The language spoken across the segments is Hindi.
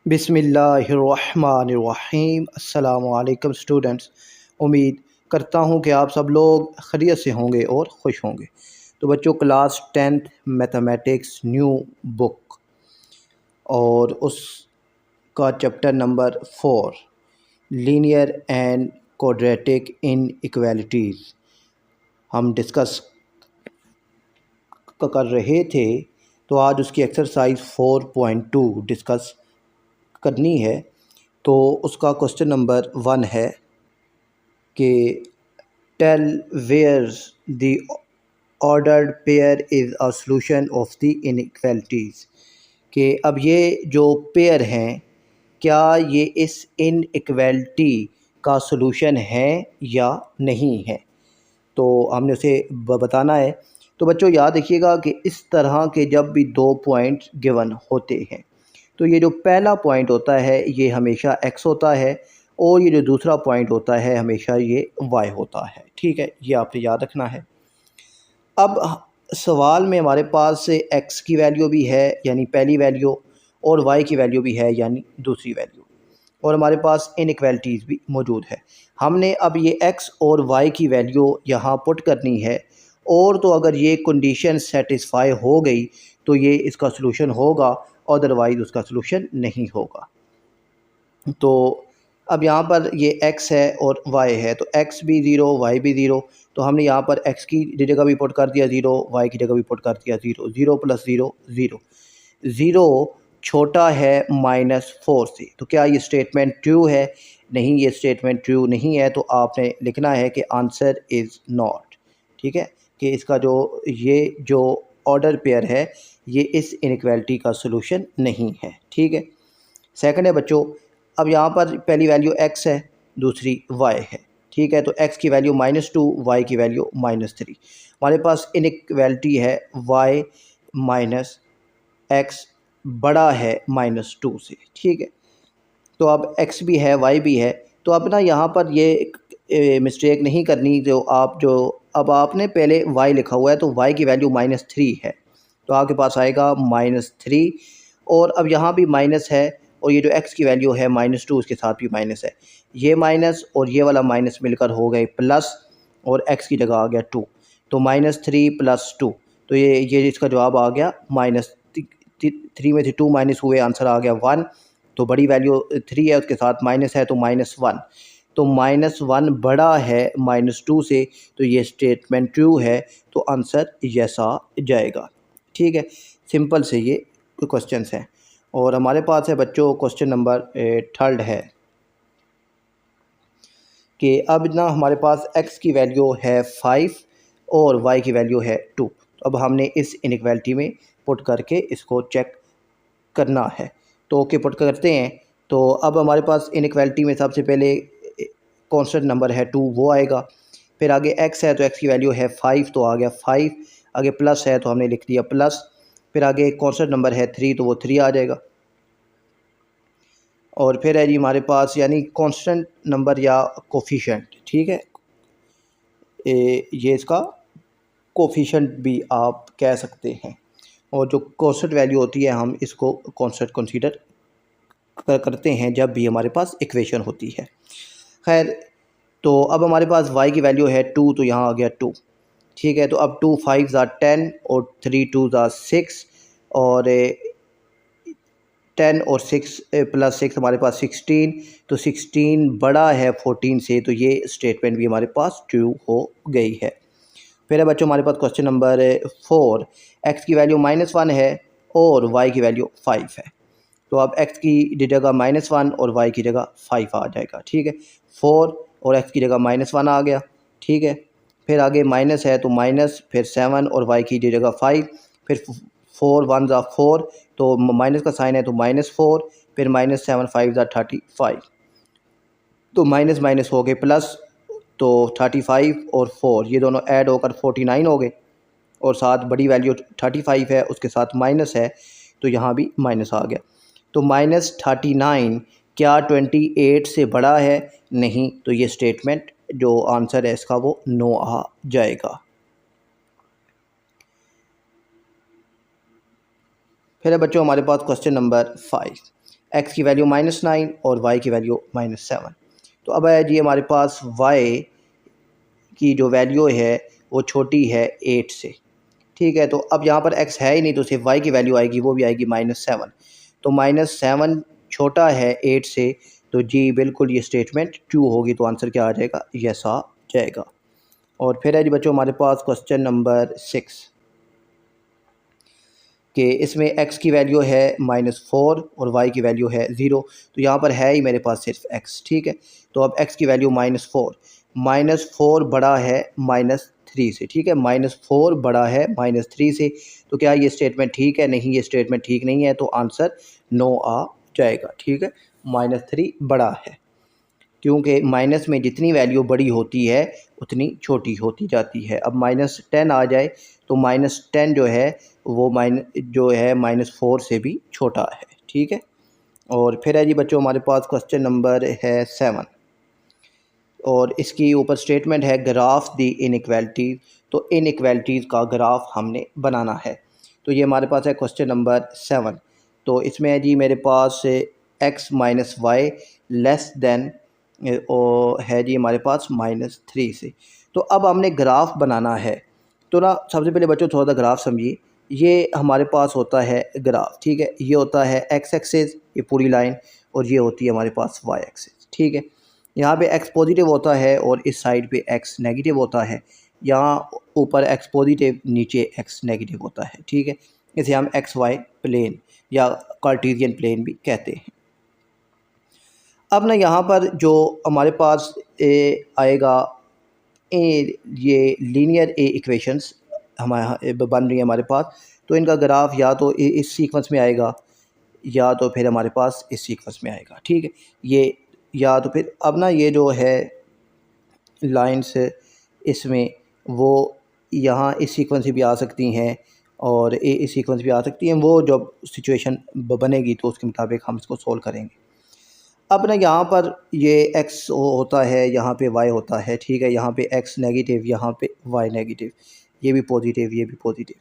बिस्मिल्लाहिर्रहमानिर्रहीम। अस्सलामुअलैकुम स्टूडेंट्स। उम्मीद करता हूँ कि आप सब लोग खैरियत से होंगे और खुश होंगे। तो बच्चों, class 10th mathematics new book और उसका chapter number 4 linear and quadratic inequalities हम डिस्कस कर रहे थे। तो आज उसकी एक्सरसाइज 4.2 डिस्कस करनी है। तो उसका क्वेश्चन नंबर 1 है कि tell where the ordered pair is a solution of the inequalities. कि अब ये जो पेयर हैं, क्या ये इस इनइक्वालिटी का सॉल्यूशन है या नहीं है, तो हमने उसे बताना है। तो बच्चों याद रखिएगा कि इस तरह के जब भी दो पॉइंट्स गिवन होते हैं, तो ये जो पहला पॉइंट होता है ये हमेशा x होता है और ये जो दूसरा पॉइंट होता है हमेशा ये y होता है। ठीक है, ये आपने याद रखना है। अब सवाल में हमारे पास x की वैल्यू भी है यानी पहली वैल्यू, और y की वैल्यू भी है यानी दूसरी वैल्यू, और हमारे पास इनइक्वालिटीज़ भी मौजूद है। हमने अब ये x और y की वैल्यू यहाँ पुट करनी है, और तो अगर ये कंडीशन सेटिस्फाई हो गई तो ये इसका सलूशन होगा, अदरवाइज़ उसका सलूशन नहीं होगा। तो अब यहाँ पर ये x है और y है, तो x भी ज़ीरो y भी ज़ीरो, तो हमने यहाँ पर x की जगह भी पुट कर दिया ज़ीरो, y की जगह भी पुट कर दिया zero. Zero plus zero zero, zero छोटा है -4 से। तो क्या ये स्टेटमेंट ट्रू है? नहीं, ये स्टेटमेंट ट्रू नहीं है। तो आपने लिखना है कि आंसर इज़ नॉट। ठीक है, कि इसका जो ऑर्डर पेयर है ये इस इनइक्वालिटी का सलूशन नहीं है। ठीक है। सेकंड है बच्चों, अब यहाँ पर पहली वैल्यू x है, दूसरी y है। ठीक है, तो x की वैल्यू -2, y की वैल्यू -3। हमारे पास इनइक्वालिटी है y माइनस x बड़ा है -2 से। ठीक है, तो अब x भी है y भी है। तो अब ना यहाँ पर ये मिस्टेक नहीं करनी, जो अब आपने पहले y लिखा हुआ है तो y की वैल्यू -3 है, तो आपके पास आएगा -3। और अब यहाँ भी माइनस है, और ये जो x की वैल्यू है -2 उसके साथ भी माइनस है। ये माइनस और ये वाला माइनस मिलकर हो गए प्लस, और x की जगह आ गया 2, तो -3 + 2, तो ये इसका जवाब आ गया -3 में से 2 माइनस हुए, आंसर आ गया 1। तो बड़ी वैल्यू 3 है, उसके साथ माइनस है तो -1, तो -1 बड़ा है -2 से, तो ये स्टेटमेंट ट्रू है, तो आंसर यस आ जाएगा। ठीक है, सिंपल से ये क्वेश्चन हैं। और हमारे पास है बच्चों क्वेश्चन नंबर 3 है कि अब ना हमारे पास x की वैल्यू है 5 और y की वैल्यू है 2। तो अब हमने इस इनइक्वालिटी में पुट करके इसको चेक करना है। तो ओके, पुट करते हैं। तो अब हमारे पास इनइक्वालिटी में सबसे पहले कांस्टेंट नंबर है 2, वो आएगा। फिर आगे x है तो x की वैल्यू है 5, तो आ गया 5। आगे प्लस है तो हमने लिख दिया प्लस। फिर आगे कांस्टेंट नंबर है 3, तो वो 3 आ जाएगा। और फिर है जी हमारे पास यानी कांस्टेंट नंबर या कोफिशिएंट। ठीक है, ये इसका कोफिशिएंट भी आप कह सकते हैं, और जो कांस्टेंट वैल्यू होती है हम इसको कांस्टेंट कंसीडर करते हैं जब भी हमारे पास इक्वेशन होती है। खैर, तो अब हमारे पास y की वैल्यू है 2, तो यहाँ आ गया 2। ठीक है, तो अब 2 5 ज़ा 10 और 3 2 ज़ा 6, और 10 और 6 + 6 हमारे पास 16, तो 16 बड़ा है 14 से, तो ये स्टेटमेंट भी हमारे पास ट्रू हो गई है। फिर है बच्चों हमारे पास क्वेश्चन नंबर 4, x की वैल्यू -1 है और y की वैल्यू 5 है। तो अब x की जगह -1 और y की जगह 5 आ जाएगा। ठीक है, 4 और x की जगह -1 आ गया। ठीक है, फिर आगे माइनस है तो माइनस, फिर 7 और y की जगह 5, फिर 4 1 ज़ा 4, तो माइनस का साइन है तो -4, फिर -7 5 ज़ा 35, तो माइनस माइनस हो गए प्लस, तो 35 और 4 ये दोनों ऐड होकर 49 हो गए, और साथ बड़ी वैल्यू 35 है उसके साथ माइनस है, तो यहाँ भी माइनस आ गया। तो -39 क्या 28 से बड़ा है? नहीं, तो ये स्टेटमेंट जो आंसर है इसका वो नो आ जाएगा। फिर है बच्चों हमारे पास क्वेश्चन नंबर 5, एक्स की वैल्यू -9 और वाई की वैल्यू -7। तो अब है जी हमारे पास वाई की जो वैल्यू है वो छोटी है 8 से, ठीक है। तो अब यहाँ पर x है ही नहीं, तो सिर्फ y की वैल्यू आएगी, वो भी आएगी -7। तो -7 छोटा है 8 से, तो जी बिल्कुल ये स्टेटमेंट ट्रू होगी। तो आंसर क्या आ जाएगा? यस आ जाएगा। और फिर है जी बच्चों हमारे पास क्वेश्चन नंबर 6 कि इसमें x की वैल्यू है -4 और y की वैल्यू है 0। तो यहाँ पर है ही मेरे पास सिर्फ x, ठीक है। तो अब x की वैल्यू -4 बड़ा है -3 से, ठीक है। -4 बड़ा है -3 से, तो क्या ये स्टेटमेंट ठीक है? नहीं, ये स्टेटमेंट ठीक नहीं है। तो आंसर नो आ जाएगा, ठीक है। -3 बड़ा है, क्योंकि माइनस में जितनी वैल्यू बड़ी होती है उतनी छोटी होती जाती है। अब -10 आ जाए तो -10 जो है वो -4 से भी छोटा है, ठीक है। और फिर है जी बच्चों हमारे पास क्वेश्चन नंबर है 7 और इसकी ऊपर स्टेटमेंट है ग्राफ दी इनइक्वालिटीज़। तो इनइक्वालिटीज़ का ग्राफ हमने बनाना है। तो ये हमारे पास है क्वेश्चन नंबर 7। तो इसमें है जी मेरे पास x minus y less than है जी हमारे पास -3 से। तो अब हमने ग्राफ बनाना है। तो ना सबसे पहले बच्चों थोड़ा सा ग्राफ समझिए। ये हमारे पास होता है ग्राफ, ठीक है। ये होता है x एक्सिस, ये पूरी लाइन, और ये होती है हमारे पास y एक्सिस, ठीक है। यहाँ पे x पॉजिटिव होता है और इस साइड पे x नेगेटिव होता है। यहाँ ऊपर x पॉजिटिव, नीचे x नेगेटिव होता है, ठीक है। इसे हम XY प्लेन या कार्टेशियन प्लेन भी कहते हैं। अब ना यहाँ पर जो हमारे पास आएगा ये लीनियर इक्वेशंस हमारे बन रही है हमारे पास। तो इनका ग्राफ या तो इस सीक्वेंस में आएगा या तो फिर हमारे पास इस सीक्वेंस में आएगा, ठीक है। ये या तो फिर अब ना ये जो है लाइंस इसमें वो यहाँ इस सीक्वेंस से भी आ सकती हैं और इस सीक्वेंस भी आ सकती हैं। वो जब सिचुएशन बनेगी तो उसके मुताबिक हम इसको सोल्व करेंगे। अब ना यहाँ पर ये x होता है, यहाँ पे y होता है, ठीक है। यहाँ पे x नेगेटिव, यहाँ पे y नेगेटिव, ये भी पॉजिटिव, ये भी पॉजिटिव।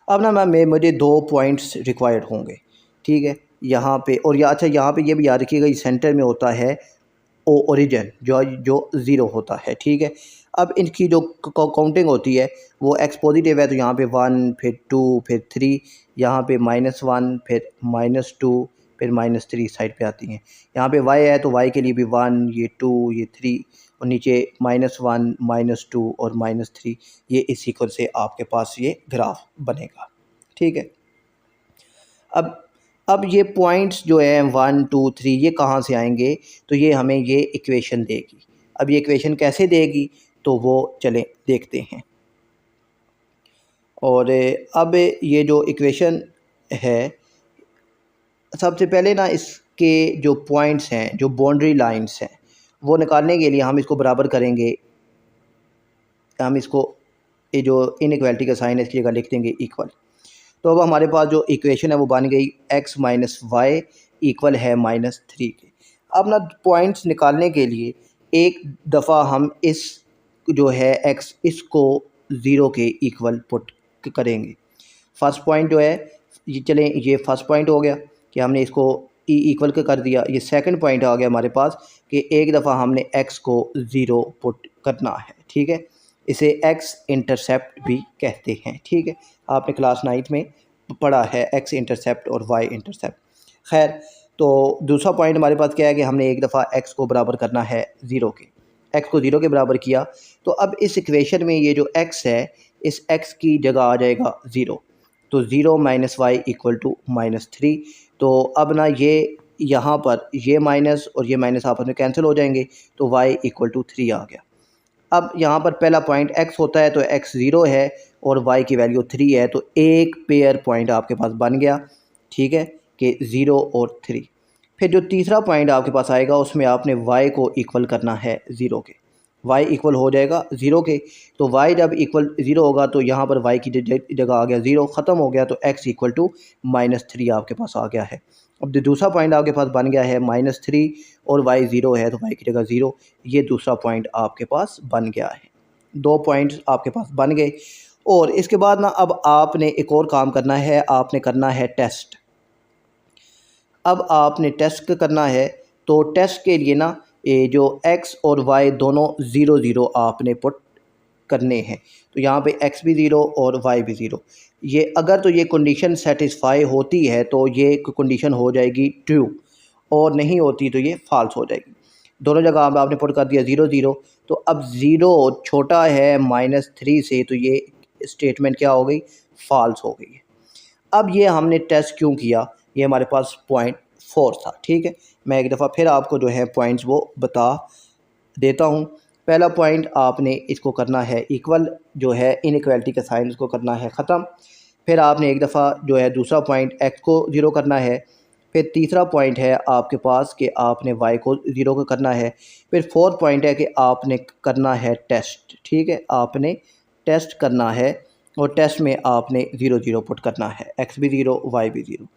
अब ना मुझे 2 पॉइंट्स रिक्वायर्ड होंगे, ठीक है। यहाँ पे और या अच्छा यहाँ पे ये भी याद रखिएगा, सेंटर में होता है ओरिजिन जो 0 होता है, ठीक है। अब इनकी जो काउंटिंग होती है वो x पॉजिटिव है तो यहाँ पे 1, फिर 2, फिर 3, यहाँ पे -1, फिर -2, फिर -3 साइड पे आती हैं। यहाँ पे y है तो y के लिए भी 1, ये 2, ये 3, और नीचे -1, -2 और -3। ये इस सीक्वेंस से आपके पास ये ग्राफ बनेगा, ठीक है। अब ये पॉइंट्स जो है 1, 2, 3 ये कहाँ से आएंगे? तो ये हमें ये इक्वेशन देगी। अब ये इक्वेशन कैसे देगी तो वो चलें देखते हैं। और अब ये जो इक्वेशन है, सबसे पहले ना इसके जो पॉइंट्स हैं, जो बाउंड्री लाइंस हैं, वो निकालने के लिए हम इसको बराबर करेंगे। हम इसको ये जो इनइक्वालिटी का साइन है इसकी जगह लिख देंगे इक्वल। तो अब हमारे पास जो इक्वेशन है वो बन गई x माइनस वाई इक्वल है -3 के। अब ना पॉइंट्स निकालने के लिए एक दफ़ा हम इस जो है x इसको 0 के इक्वल पुट करेंगे। फर्स्ट पॉइंट जो है ये चलें, ये फर्स्ट पॉइंट हो गया कि हमने इसको इक्वल कर दिया। ये सेकंड पॉइंट आ गया हमारे पास कि एक दफ़ा हमने x को 0 पुट करना है, ठीक है। इसे x इंटरसेप्ट भी कहते हैं, ठीक है। आपने क्लास 9th में पढ़ा है x इंटरसेप्ट और y इंटरसेप्ट। खैर, तो दूसरा पॉइंट हमारे पास क्या है कि हमने एक दफ़ा x को बराबर करना है 0 के। x को 0 के बराबर किया तो अब इस इक्वेशन में ये जो x है, इस x की जगह आ जाएगा 0। तो 0 माइनस वाई इक्वल टू -3। तो अब ना ये यहाँ पर ये माइनस और ये माइनस आपस में कैंसिल हो जाएंगे, तो y इक्वल टू 3 आ गया। अब यहाँ पर पहला पॉइंट x होता है तो x 0 है और y की वैल्यू 3 है, तो एक पेयर पॉइंट आपके पास बन गया, ठीक है, कि 0 और 3। फिर जो तीसरा पॉइंट आपके पास आएगा उसमें आपने y को इक्वल करना है 0 के। y इक्वल हो जाएगा 0 के, तो y जब इक्वल 0 होगा तो यहाँ पर y की जगह आ गया 0, ख़त्म हो गया, तो x इक्वल टू -3 आपके पास आ गया है। अब जो दूसरा पॉइंट आपके पास बन गया है -3 और y 0 है तो y की जगह 0, ये दूसरा पॉइंट आपके पास बन गया है। 2 पॉइंट्स आपके पास बन गए। और इसके बाद ना अब आपने एक और काम करना है, आपने करना है टेस्ट। अब आपने टेस्ट करना है, तो टेस्ट के लिए ना ये जो x और y दोनों 0 0 आपने पुट करने हैं। तो यहाँ पे x भी 0 और y भी 0। ये अगर तो ये कंडीशन सेटिस्फाई होती है तो ये कंडीशन हो जाएगी ट्रू, और नहीं होती तो ये फाल्स हो जाएगी। दोनों जगह आपने पुट कर दिया 0 0। तो अब 0 छोटा है -3 से, तो ये स्टेटमेंट क्या हो गई, फाल्स हो गई है। अब ये हमने टेस्ट क्यों किया, ये हमारे पास पॉइंट 4 था। ठीक है, मैं एक दफ़ा फिर आपको जो है पॉइंट्स वो बता देता हूँ। पहला पॉइंट आपने इसको करना है इक्वल, जो है इनइक्वालिटी का साइन उसको करना है ख़त्म। फिर आपने एक दफ़ा जो है दूसरा पॉइंट x को 0 करना है। फिर तीसरा पॉइंट है आपके पास कि आपने y को 0 को करना है। फिर फोर्थ पॉइंट है कि आपने करना है टेस्ट। ठीक है, आपने टेस्ट करना है, और टेस्ट में आपने 0 0 पुट करना है, x भी 0 y भी 0।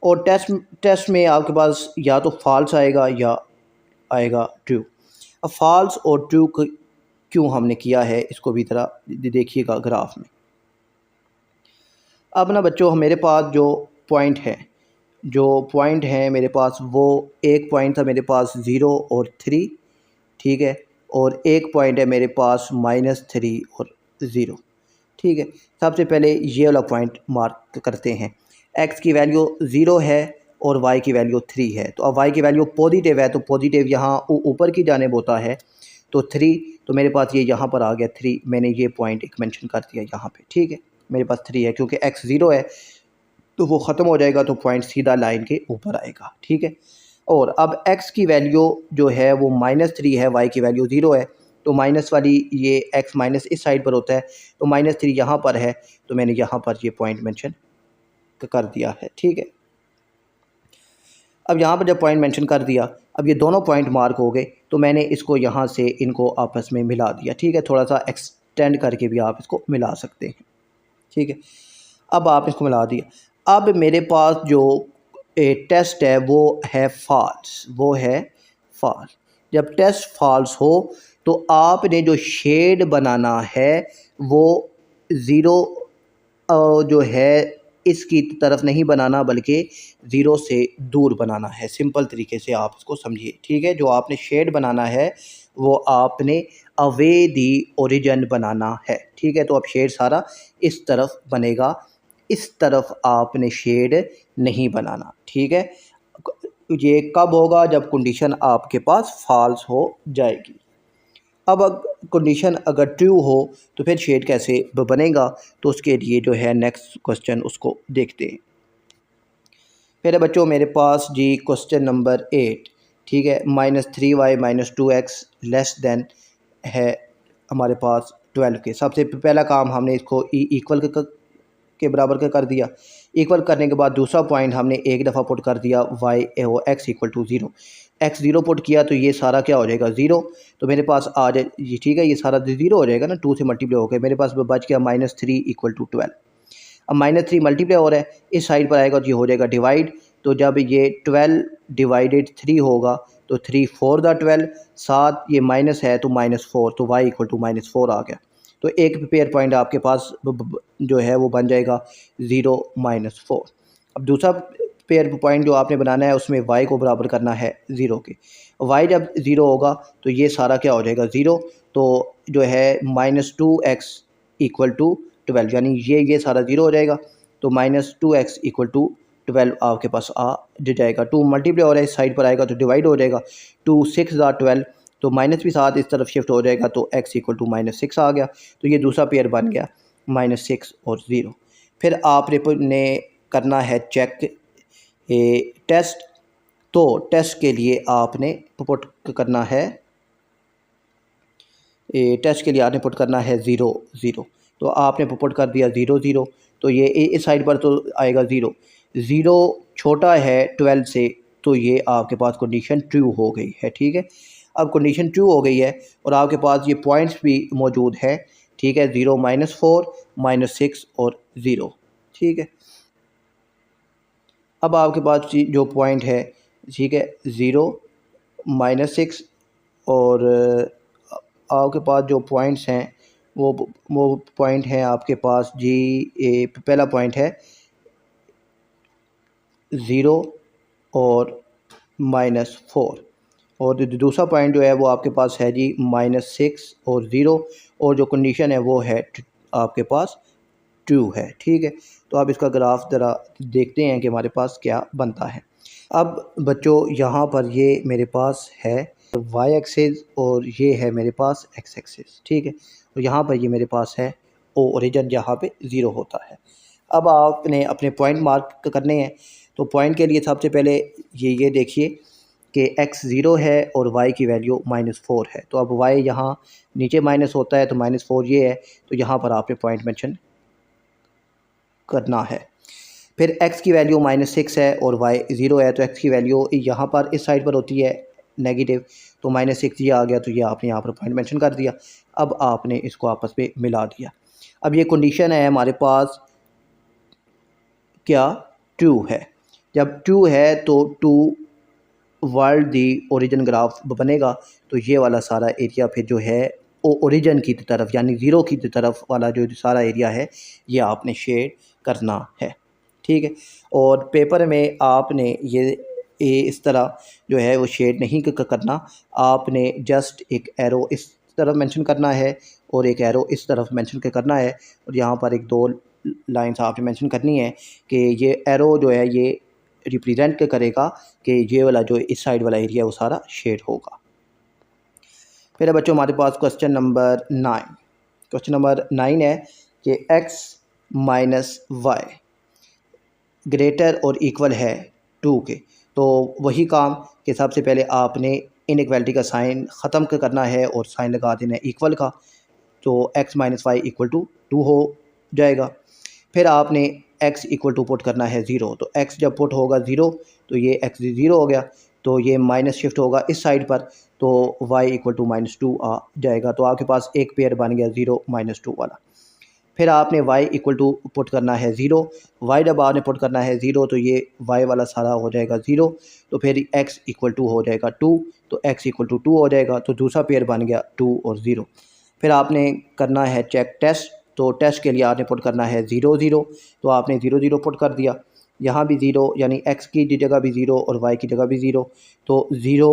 और टेस्ट में आपके पास या तो फॉल्स आएगा या आएगा ट्रू। अब फॉल्स और ट्रू क्यों हमने किया है, इसको भी ज़रा देखिएगा ग्राफ में। अब ना बच्चों, मेरे पास जो पॉइंट है मेरे पास, वो एक पॉइंट था मेरे पास 0 और 3। ठीक है, और एक पॉइंट है मेरे पास -3 और 0। ठीक है, सबसे पहले ये वाला पॉइंट मार्क करते हैं। x की वैल्यू 0 है और y की वैल्यू 3 है। तो अब y की वैल्यू पॉजिटिव है, तो पॉजिटिव यहाँ ऊपर की जानिब होता है, तो 3, तो मेरे पास ये यहाँ पर आ गया 3। मैंने ये पॉइंट एक मेंशन कर दिया यहाँ पे। ठीक है, मेरे पास 3 है, क्योंकि x 0 है तो वो ख़त्म हो जाएगा, तो पॉइंट सीधा लाइन के ऊपर आएगा। ठीक है, और अब x की वैल्यू जो है वो -3 है, y की वैल्यू 0 है, तो माइनस वाली ये x माइनस इस साइड पर होता है, तो -3 यहाँ पर है, तो मैंने यहाँ पर ये पॉइंट मेंशन कर दिया है। ठीक है, अब यहाँ पर जब पॉइंट मेंशन कर दिया, अब ये दोनों पॉइंट मार्क हो गए, तो मैंने इसको यहाँ से इनको आपस में मिला दिया। ठीक है, थोड़ा सा एक्सटेंड करके भी आप इसको मिला सकते हैं। ठीक है, अब आप इसको मिला दिया। अब मेरे पास जो टेस्ट है वो है फॉल्स। जब टेस्ट फॉल्स हो, तो आपने जो शेड बनाना है वो 0 जो है इसकी तरफ नहीं बनाना, बल्कि 0 से दूर बनाना है। सिंपल तरीके से आप इसको समझिए। ठीक है, जो आपने शेड बनाना है वो आपने अवे दी ओरिजिन बनाना है। ठीक है, तो अब शेड सारा इस तरफ बनेगा, इस तरफ आपने शेड नहीं बनाना। ठीक है, ये कब होगा, जब कंडीशन आपके पास फॉल्स हो जाएगी। अब कंडीशन अगर ट्रू हो तो फिर शेड कैसे बनेगा, तो उसके लिए जो है नेक्स्ट क्वेश्चन उसको देखते हैं। फिर बच्चों मेरे पास जी क्वेश्चन नंबर 8। ठीक है, -3y -2x लेस देन है हमारे पास 12 के। सबसे पहला काम हमने इसको इक्वल के बराबर का कर दिया। इक्वल करने के बाद दूसरा पॉइंट हमने एक दफ़ा पुट कर दिया x equal to 0। x 0 put किया तो ये सारा क्या हो जाएगा 0। तो मेरे पास आ जाए ये, ठीक है, ये सारा 0 हो जाएगा ना, 2 से मल्टीप्लाई हो गया, मेरे पास बच गया -3 इक्वल टू 12। अब -3 मल्टीप्लाई हो रहा है, इस साइड पर आएगा तो ये हो जाएगा डिवाइड। तो जब ये 12 डिवाइडेड 3 होगा, तो 3 4 दा 12, 7 ये माइनस है तो -4, तो y इक्वल टू -4 आ गया। तो एक पेयर पॉइंट आपके पास जो है वो बन जाएगा 0 -4। अब दूसरा पेयर पॉइंट जो आपने बनाना है उसमें y को बराबर करना है 0 के। y जब 0 होगा तो ये सारा क्या हो जाएगा 0, तो जो है -2x इक्वल टू 12, यानी ये सारा 0 हो जाएगा। तो -2x इक्वल टू 12 आपके पास आ जाएगा। 2 मल्टीप्लाई हो रहा है, इस साइड पर आएगा तो डिवाइड हो जाएगा। 2 6 12, तो माइनस भी साथ इस तरफ शिफ्ट हो जाएगा, तो x इक्वल टू -6 आ गया। तो ये दूसरा पेयर बन गया -6 और 0। फिर आपने करना है चेक टेस्ट। तो टेस्ट के लिए आपने पुट करना है टेस्ट के लिए आपने पुट करना है 0 0। तो आपने पुट कर दिया 0 0, तो ये इस साइड पर तो आएगा 0 0 छोटा है 12 से, तो ये आपके पास कंडीशन ट्रू हो गई है। ठीक है, अब कंडीशन ट्रू हो गई है और आपके पास ये पॉइंट्स भी मौजूद है। ठीक है, 0 -4 -6 और 0। ठीक है, अब आपके पास जो पॉइंट है, ठीक है, 0 -6 और आपके पास जो पॉइंट्स हैं वो पॉइंट हैं आपके पास जी। पहला पॉइंट है 0 और -4। और दूसरा पॉइंट जो है वो आपके पास है जी -6 और 0, और जो कंडीशन है वो है आपके पास 2 है। ठीक है, तो आप इसका ग्राफ ज़रा देखते हैं कि हमारे पास क्या बनता है। अब बच्चों यहाँ पर ये मेरे पास है वाई एक्सिस और ये है मेरे पास एक्स एक्सिस। ठीक है, और यहाँ पर ये मेरे पास है ओरिजिन जहाँ पे 0 होता है। अब आपने अपने पॉइंट मार्क करने हैं, तो पॉइंट के लिए सबसे पहले ये देखिए कि x 0 है और y की वैल्यू -4 है। तो अब y यहाँ नीचे माइनस होता है तो -4 ये है, तो यहाँ पर आपने पॉइंट मेंशन करना है। फिर x की वैल्यू -6 है और y 0 है, तो x की वैल्यू यहाँ पर इस साइड पर होती है नेगेटिव, तो -6 ये आ गया, तो ये आपने यहाँ पर पॉइंट मेंशन कर दिया। अब आपने इसको आपस में मिला दिया। अब ये कंडीशन है हमारे पास क्या 2 है। जब 2 है तो 2 वर्ल्ड दी ओरिजिन ग्राफ बनेगा, तो ये वाला सारा एरिया फिर जो है ओरिजिन की तरफ यानी 0 की तरफ वाला जो सारा एरिया है ये आपने शेड करना है। ठीक है, और पेपर में आपने ये इस तरह जो है वो शेड नहीं करना, आपने जस्ट एक एरो इस तरफ मेंशन करना है और एक एरो इस तरफ मेंशन करना है, और यहाँ पर एक दो लाइंस आपने मेंशन करनी है कि ये एरो जो है ये रिप्रेजेंट करेगा कि ये वाला जो इस साइड वाला एरिया वो सारा शेड होगा। फिर बच्चों हमारे पास क्वेश्चन नंबर 9। क्वेश्चन नंबर 9 है कि x - y ग्रेटर और इक्वल है 2 के। तो वही काम कि सबसे पहले आपने इनइक्वालिटी का साइन ख़त्म करना है और साइन लगा देना है इक्वल का, तो x - y = 2 हो जाएगा। फिर आपने x = पुट करना है 0, तो x जब पुट होगा 0 तो ये x 0 हो गया, तो ये माइनस शिफ्ट होगा इस साइड पर, तो y = -2 आ जाएगा। तो आपके पास एक पेयर बन गया 0 -2 वाला। फिर आपने y = पुट करना है 0, y जब आपने पुट करना है 0 तो ये y वाला सारा हो जाएगा 0, तो फिर x = हो जाएगा 2, तो x = 2 हो जाएगा, तो दूसरा पेयर बन गया 2 और 0। फिर आपने करना है चेक टेस्ट, तो टेस्ट के लिए आपने पुट करना है 0 0, तो आपने 0 0 पुट कर दिया। यहाँ भी 0 यानी x की जगह भी 0 और y की जगह भी 0, तो 0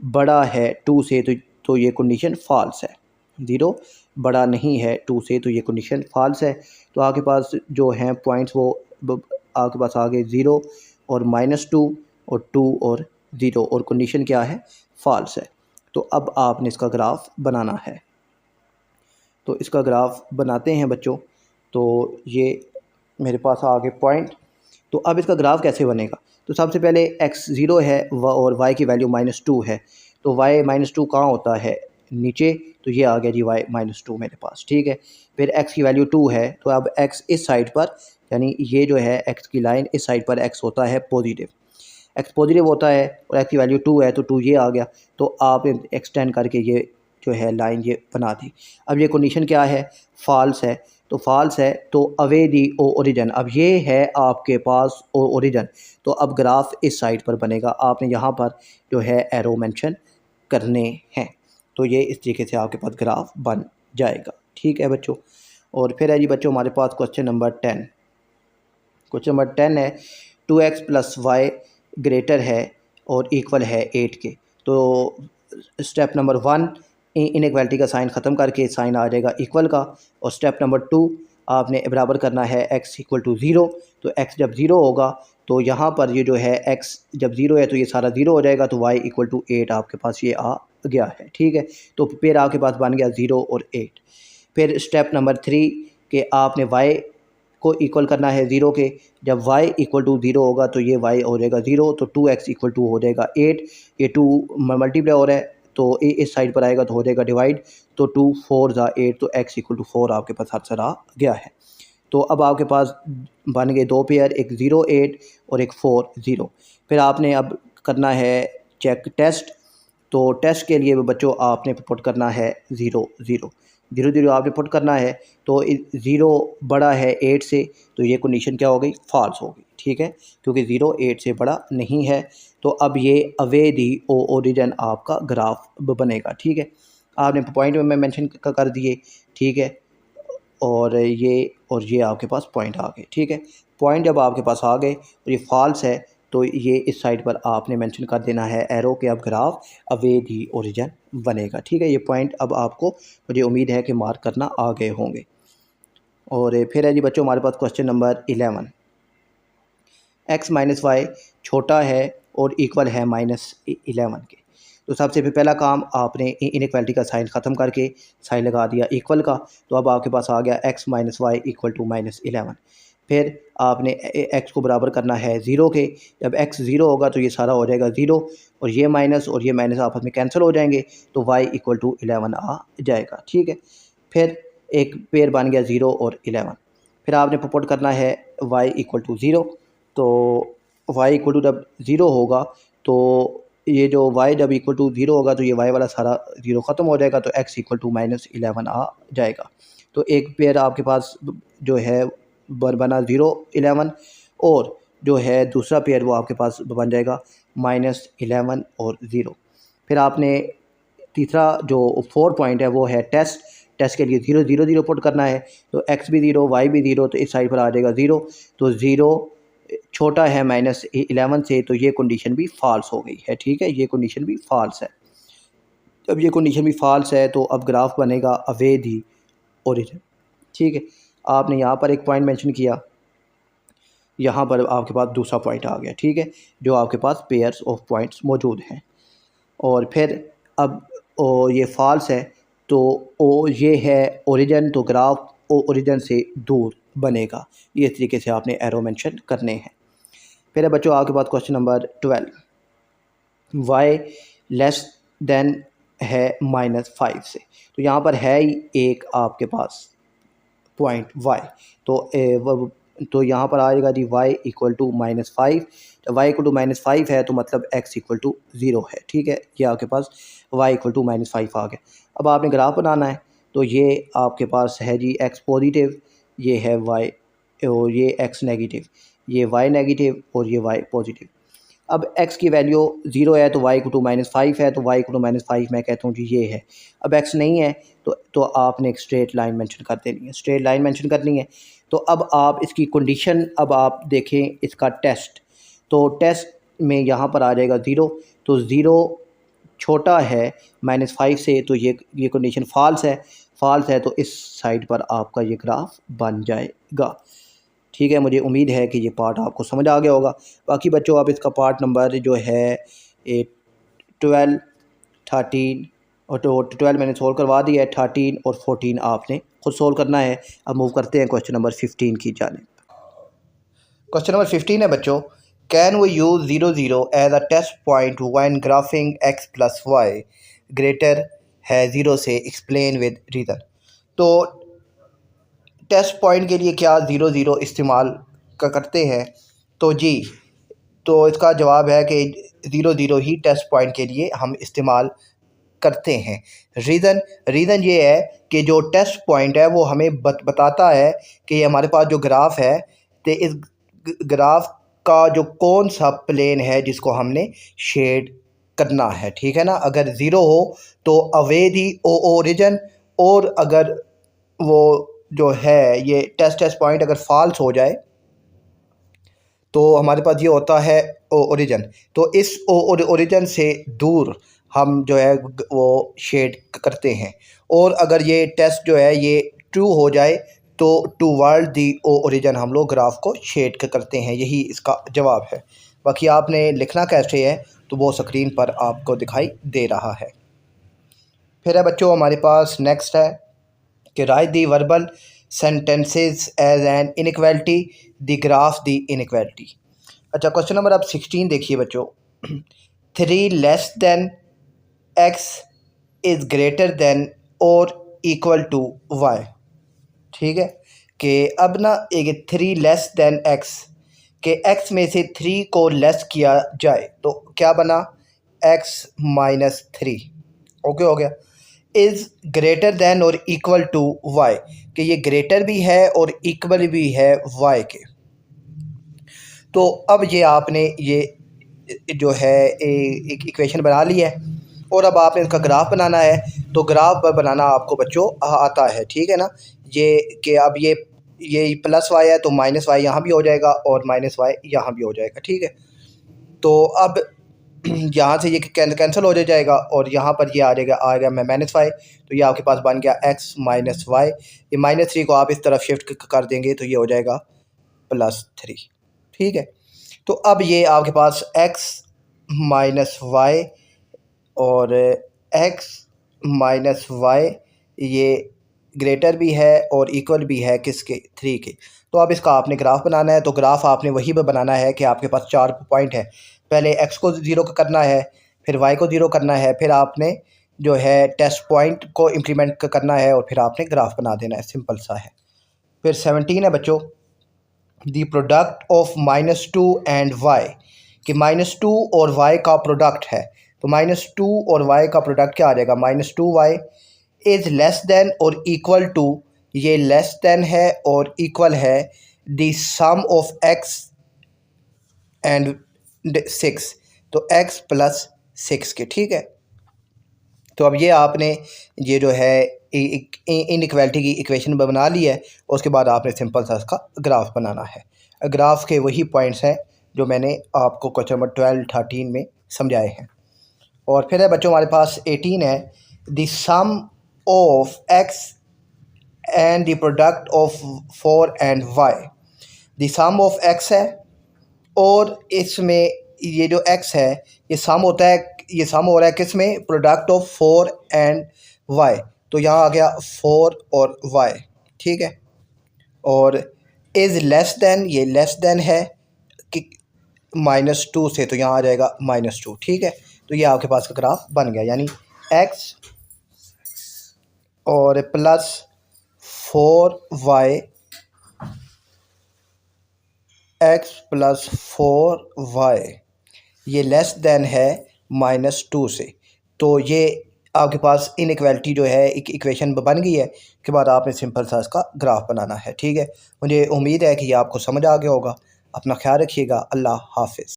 बड़ा है 2 से, तो ये कंडीशन फ़ाल्स है। 0 बड़ा नहीं है 2 से, तो ये कंडीशन फ़ाल्स है। तो आपके पास जो हैं पॉइंट्स वो आपके पास आ गए 0 और -2 और 2 और 0, और कंडीशन क्या है फ़ाल्स है। तो अब आपने इसका ग्राफ बनाना है, तो इसका ग्राफ बनाते हैं बच्चों। तो ये मेरे पास आ गए पॉइंट, तो अब इसका ग्राफ कैसे बनेगा। तो सबसे पहले x 0 है और y की वैल्यू -2 है, तो y -2 कहाँ होता है नीचे, तो ये आ गया जी y -2 मेरे पास। ठीक है, फिर x की वैल्यू 2 है, तो अब x इस साइड पर यानी ये जो है x की लाइन इस साइड पर x होता है पॉजिटिव, x पॉजिटिव होता है और x की वैल्यू 2 है, तो 2 ये आ गया। तो आप एक्सटेंड करके ये जो है लाइन ये बना दी। अब ये कंडीशन क्या है फ़ाल्स है, तो फ़ाल्स है तो अवे दी ओरिजिन, अब ये है आपके पास ओरिजिन, तो अब ग्राफ इस साइड पर बनेगा। आपने यहाँ पर जो है एरो मेंशन करने हैं, तो ये इस तरीके से आपके पास ग्राफ बन जाएगा। ठीक है बच्चों, और फिर है जी बच्चों हमारे पास क्वेश्चन नंबर 10। क्वेश्चन नंबर 10 है 2x + y ग्रेटर है और इक्वल है 8 के। तो स्टेप नंबर 1 इनइक्वालिटी का साइन ख़त्म करके साइन आ जाएगा इक्वल का, और स्टेप नंबर 2 आपने बराबर करना है x = 0, तो x जब 0 होगा तो यहाँ पर ये जो है x जब 0 है तो ये सारा 0 हो जाएगा, तो y = 8 आपके पास ये आ गया है। ठीक है, तो फिर आपके पास बन गया 0 और 8। फिर स्टेप नंबर 3 के आपने y को इक्वल करना है 0 के, जब y = 0 होगा तो ये y हो जाएगा 0, तो 2x = हो जाएगा 8, ये 2 मल्टीप्लाई हो रहा है तो इस साइड पर आएगा तो हो जाएगा डिवाइड, तो 2 4 ज़ा 8, तो x = 4 आपके पास आंसर आ गया है। तो अब आपके पास बन गए दो पेयर, एक 0 8 और एक 4 0। फिर आपने अब करना है चेक टेस्ट, तो टेस्ट के लिए बच्चों आपने पुट करना है 0 0 0 0 आपने पुट करना है, तो 0 बड़ा है 8 से, तो ये कंडीशन क्या हो गई फ़ाल्स हो गई। ठीक है, क्योंकि 0 8 से बड़ा नहीं है, तो अब ये अवे दी ओरिजिन आपका ग्राफ बनेगा। ठीक है, आपने पॉइंट में मेंशन कर दिए। ठीक है, और ये आपके पास पॉइंट आ गए। ठीक है, पॉइंट जब आपके पास आ गए तो ये फ़ाल्स है, तो ये इस साइड पर आपने मेंशन कर देना है एरो के अब ग्राफ अवे दी ओरिजिन बनेगा। ठीक है, ये पॉइंट अब आपको मुझे उम्मीद है कि मार्क करना आ गए होंगे। और फिर है जी बच्चों हमारे पास question number 11, x minus Y छोटा है और इक्वल है -11 के। तो सबसे पहला काम आपने इनइक्वालिटी का साइन ख़त्म करके साइन लगा दिया इक्वल का, तो अब आपके पास आ गया x minus y equal to -11। फिर आपने x को बराबर करना है 0 के। जब x 0 होगा तो ये सारा हो जाएगा 0 और ये माइनस आपस में कैंसिल हो जाएंगे, तो y इक्वल टू 11 आ जाएगा। ठीक है, फिर एक पेयर बन गया 0 और 11। फिर आपने पुट करना है y इक्वल टू 0। तो y इक्वल टू जब 0 होगा तो ये जो y जब इक्वल टू 0 होगा तो ये y वाला सारा 0 ख़त्म हो जाएगा, तो x इक्वल टू -11 आ जाएगा। तो एक पेयर आपके पास जो है बना 0 11 और जो है दूसरा पेयर वो आपके पास बन जाएगा -11 और 0। फिर आपने तीसरा जो 4 पॉइंट है वो है टेस्ट के लिए 0 0 0 पुट करना है। तो x भी 0 y भी 0, तो इस साइड पर आ जाएगा 0। तो 0 छोटा है -11 से, तो ये कंडीशन भी फ़ाल्स हो गई है। ठीक है, ये कंडीशन भी फ़ाल्स है। जब ये कंडीशन भी फ़ाल्स है तो अब ग्राफ बनेगा अवे दी ओरिजिन। ठीक है, आपने यहाँ पर एक पॉइंट मेंशन किया, यहाँ पर आपके पास दूसरा पॉइंट आ गया। ठीक है, जो आपके पास पेयर्स ऑफ पॉइंट्स मौजूद हैं। और फिर अब ये फ़ाल्स है तो ये है ओरिजिन, तो ग्राफ ओरिजिन से दूर बनेगा। ये तरीके से आपने एरो मेंशन करने हैं। फिर है बच्चों आपके पास question number 12, y less than है -5 से। तो यहाँ पर है ही एक आपके पास पॉइंट y, तो यहाँ पर आएगा जी y इक्वल टू -5। जब y इक्वल टू -5 है तो मतलब x इक्वल टू 0 है। ठीक है, ये आपके पास y इक्वल टू -5 आ गया। अब आपने ग्राफ बनाना है, तो ये आपके पास है जी x पॉजिटिव, ये है y, और ये x नेगेटिव, ये y नेगेटिव और ये y पॉजिटिव। अब x की वैल्यू 0 है तो y इक्वल टू -5 है, तो y इक्वल टू -5 मैं कहता हूँ जी ये है। अब x नहीं है तो आपने एक स्ट्रेट लाइन मेंशन कर देनी है, स्ट्रेट लाइन मेंशन करनी है। तो अब आप इसकी कंडीशन अब आप देखें इसका टेस्ट, तो टेस्ट में यहाँ पर आ जाएगा 0। तो 0 छोटा है -5 से, तो ये कंडीशन फ़ाल्स है, तो इस साइड पर आपका ये ग्राफ बन जाएगा। ठीक है, मुझे उम्मीद है कि ये पार्ट आपको समझ आ गया होगा। बाकी बच्चों आप इसका पार्ट नंबर जो है 12 13 और 12 मैंने सोल्व करवा दिया है, 13 और 14 आपने खुद सोल्व करना है। अब मूव करते हैं क्वेश्चन नंबर 15 की जानिब। क्वेश्चन नंबर 15 है बच्चों, can we use 0 0 as a test point when graphing x plus y greater है 0 से, एक्सप्लेन विद रीज़न। तो टेस्ट पॉइंट के लिए क्या 0 0 इस्तेमाल करते हैं? तो जी, तो इसका जवाब है कि 0 0 ही टेस्ट पॉइंट के लिए हम इस्तेमाल करते हैं। रीज़न ये है कि जो टेस्ट पॉइंट है वो हमें बताता है कि हमारे पास जो ग्राफ है, तो इस ग्राफ का जो कौन सा प्लेन है जिसको हमने शेड करना है। ठीक है ना, अगर 0 हो तो अवे दी ओरिजिन, और अगर वो जो है ये टेस्ट पॉइंट अगर फॉल्स हो जाए तो हमारे पास ये होता है ओरिजिन। तो इस ओरिजिन से दूर हम जो है वो शेड करते हैं, और अगर ये टेस्ट जो है ये ट्रू हो जाए तो टूवर्ड दी ओरिजिन हम लोग ग्राफ को शेड करते हैं। यही इसका जवाब है। बाकी आपने लिखना कैसे है तो वो स्क्रीन पर आपको दिखाई दे रहा है। फिर है बच्चों हमारे पास नेक्स्ट है कि write the verbal sentences as an inequality the graph the inequality. अच्छा, क्वेश्चन नंबर अब 16 देखिए बच्चों, 3 less than x is greater than और इक्वल टू y। ठीक है, कि अब ना एक 3 लेस देन x, के x में से 3 को लेस किया जाए तो क्या बना, x माइनस 3। ओके हो गया। इज़ ग्रेटर देन और इक्वल टू y, कि ये ग्रेटर भी है और इक्वल भी है y के। तो अब ये आपने ये जो है एक इक्वेशन बना ली है, और अब आपने इसका ग्राफ बनाना है। तो ग्राफ पर बनाना आपको बच्चों आता है। ठीक है ना, ये कि अब ये प्लस वाई है तो माइनस वाई यहाँ भी हो जाएगा और माइनस वाई यहाँ भी हो जाएगा। ठीक है, तो अब यहाँ से ये कैंसिल हो जाएगा और यहाँ पर ये आ जाएगा -5, तो ये आपके पास बन गया x माइनस वाई। ये -3 को आप इस तरफ शिफ्ट कर देंगे तो ये हो जाएगा +3। ठीक है, तो अब ये आपके पास x माइनस वाई और x माइनस वाई ये ग्रेटर भी है और इक्वल भी है किसके, 3 के। तो अब इसका आपने ग्राफ बनाना है। तो ग्राफ आपने वही पे बनाना है कि आपके पास 4 पॉइंट है। पहले x को 0 करना है, फिर y को 0 करना है, फिर आपने जो है टेस्ट पॉइंट को इम्प्लीमेंट करना है और फिर आपने ग्राफ बना देना है। सिंपल सा है। फिर 17 है बच्चों, the product of -2 and y, कि -2 और y का प्रोडक्ट है। तो -2 और y का प्रोडक्ट क्या आ जाएगा, -2y इज़ लेस देन और इक्वल टू, ये लेस देन है और इक्वल है the sum of x and 6, तो x प्लस 6 के। ठीक है, तो अब ये आपने ये जो है इनइक्वालिटी की इक्वेशन बना ली है। उसके बाद आपने सिंपल सा इसका ग्राफ बनाना है। ग्राफ के वही पॉइंट्स हैं जो मैंने आपको क्वेश्चन नंबर 12, 13 में समझाए हैं। और फिर है बच्चों हमारे पास 18 है, the sum of x and the product of 4 and y। The sum of x है और इसमें ये जो x है ये सम होता है, ये सम हो रहा है किस में, प्रोडक्ट ऑफ 4 एंड y। तो यहाँ आ गया 4 और y। ठीक है, और इज़ लेस देन, ये लेस देन है कि -2 से, तो यहाँ आ जाएगा -2। ठीक है, तो ये आपके पास का ग्राफ बन गया, यानी x और plus 4y, x plus 4y ये लेस देन है -2 से। तो ये आपके पास इनइक्वालिटी जो है एक इक्वेशन बन गई है। के बाद आपने सिंपल सा इसका ग्राफ बनाना है। ठीक है, मुझे उम्मीद है कि ये आपको समझ आ गया होगा। अपना ख्याल रखिएगा। अल्लाह हाफिज़।